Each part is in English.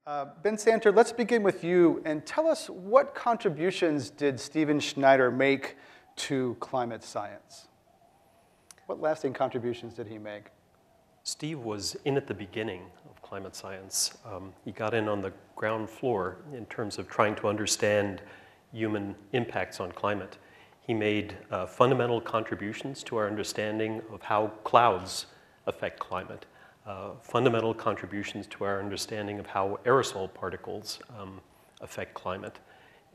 Ben Santer, let's begin with you and tell us what contributions did Stephen Schneider make to climate science? What lasting contributions did he make? Steve was in at the beginning of climate science. He got in on the ground floor in terms of trying to understand human impacts on climate. He made fundamental contributions to our understanding of how clouds affect climate, fundamental contributions to our understanding of how aerosol particles affect climate,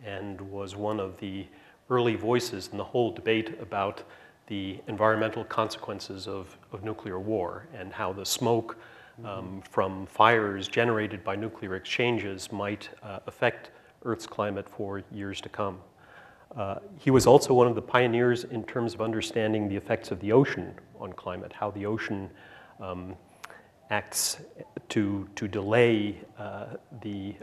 and was one of the early voices in the whole debate about the environmental consequences of nuclear war and how the smoke from fires generated by nuclear exchanges might affect Earth's climate for years to come. He was also one of the pioneers in terms of understanding the effects of the ocean on climate, how the ocean acts to delay the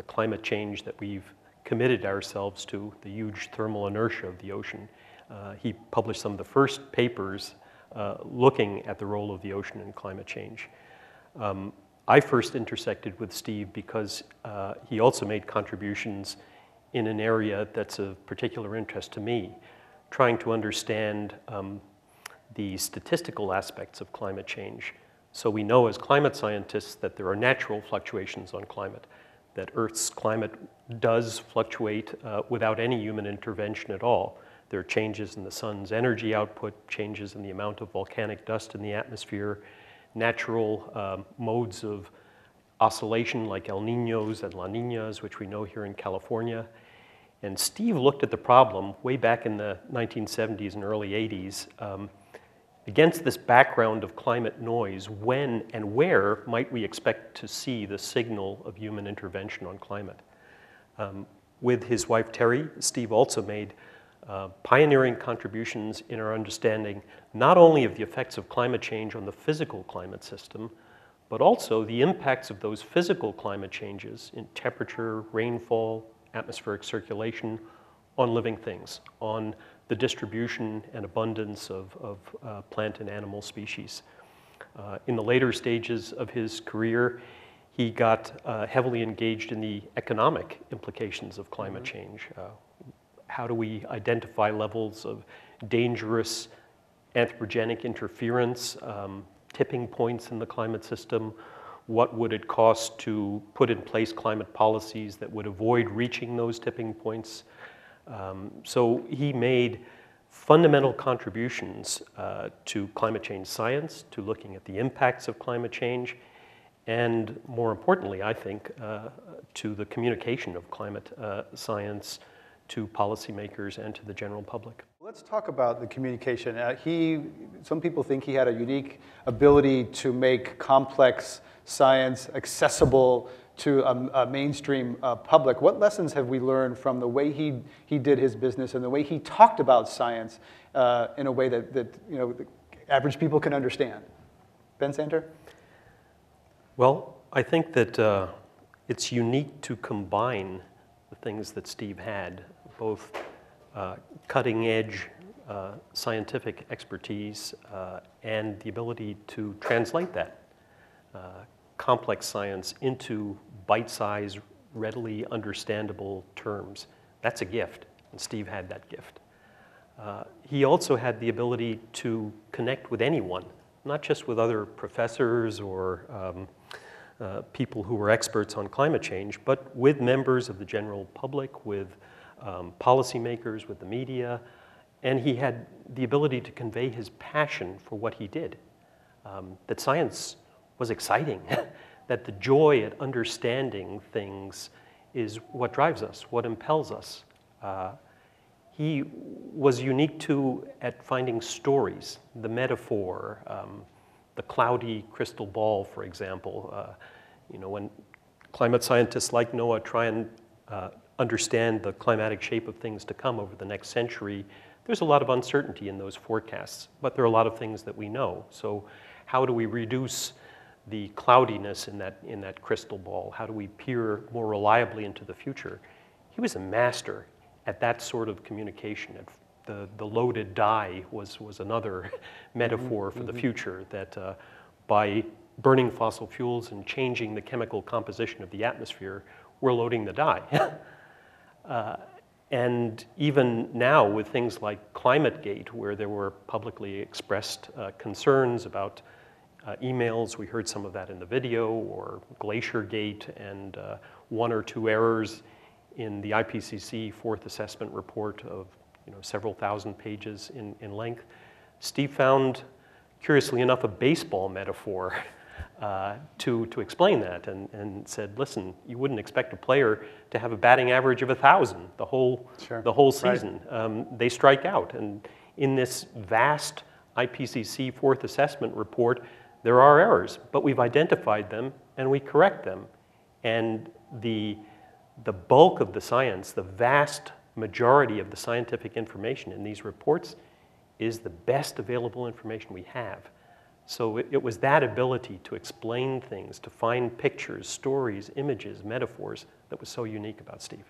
climate change that we've committed ourselves to, the huge thermal inertia of the ocean. He published some of the first papers looking at the role of the ocean in climate change. I first intersected with Steve because he also made contributions in an area that's of particular interest to me, trying to understand the statistical aspects of climate change. So we know as climate scientists that there are natural fluctuations on climate, that Earth's climate does fluctuate without any human intervention at all. There are changes in the sun's energy output, changes in the amount of volcanic dust in the atmosphere, natural modes of oscillation like El Niños and La Niñas, which we know here in California. And Steve looked at the problem way back in the 1970s and early 80s. Against this background of climate noise, when and where might we expect to see the signal of human intervention on climate? With his wife Terry, Steve also made pioneering contributions in our understanding not only of the effects of climate change on the physical climate system, but also the impacts of those physical climate changes in temperature, rainfall, atmospheric circulation on living things, on the distribution and abundance of plant and animal species. In the later stages of his career, he got heavily engaged in the economic implications of climate change. How do we identify levels of dangerous anthropogenic interference, tipping points in the climate system? What would it cost to put in place climate policies that would avoid reaching those tipping points? So he made fundamental contributions to climate change science, to looking at the impacts of climate change, and more importantly, I think, to the communication of climate science to policymakers and to the general public. Let's talk about the communication. Some people think he had a unique ability to make complex science accessible to a mainstream public. What lessons have we learned from the way he did his business and the way he talked about science in a way that the average people can understand? Ben Santer? Well, I think that it's unique to combine the things that Steve had, both cutting-edge scientific expertise and the ability to translate that complex science into bite-sized, readily understandable terms. That's a gift, and Steve had that gift. He also had the ability to connect with anyone, not just with other professors or people who were experts on climate change, but with members of the general public, with policymakers, with the media, and he had the ability to convey his passion for what he did, that science was exciting, that the joy at understanding things is what drives us, what impels us. He was unique too at finding stories, the metaphor, the cloudy crystal ball, for example. When climate scientists like NOAA try and understand the climatic shape of things to come over the next century, there's a lot of uncertainty in those forecasts, but there are a lot of things that we know. So how do we reduce the cloudiness in that crystal ball? How do we peer more reliably into the future? He was a master at that sort of communication. The loaded die was another metaphor for the future, that by burning fossil fuels and changing the chemical composition of the atmosphere, we're loading the die. And even now with things like ClimateGate, where there were publicly expressed concerns about emails, we heard some of that in the video, or GlacierGate, and one or two errors in the IPCC fourth assessment report of several thousand pages in length. Steve found, curiously enough, a baseball metaphor to explain that, and said, listen, you wouldn't expect a player to have a batting average of 1,000 the whole season. Right. They strike out, and in this vast IPCC fourth assessment report, there are errors, but we've identified them and we correct them. And the bulk of the science, the vast majority of the scientific information in these reports is the best available information we have. So it was that ability to explain things, to find pictures, stories, images, metaphors that was so unique about Steve.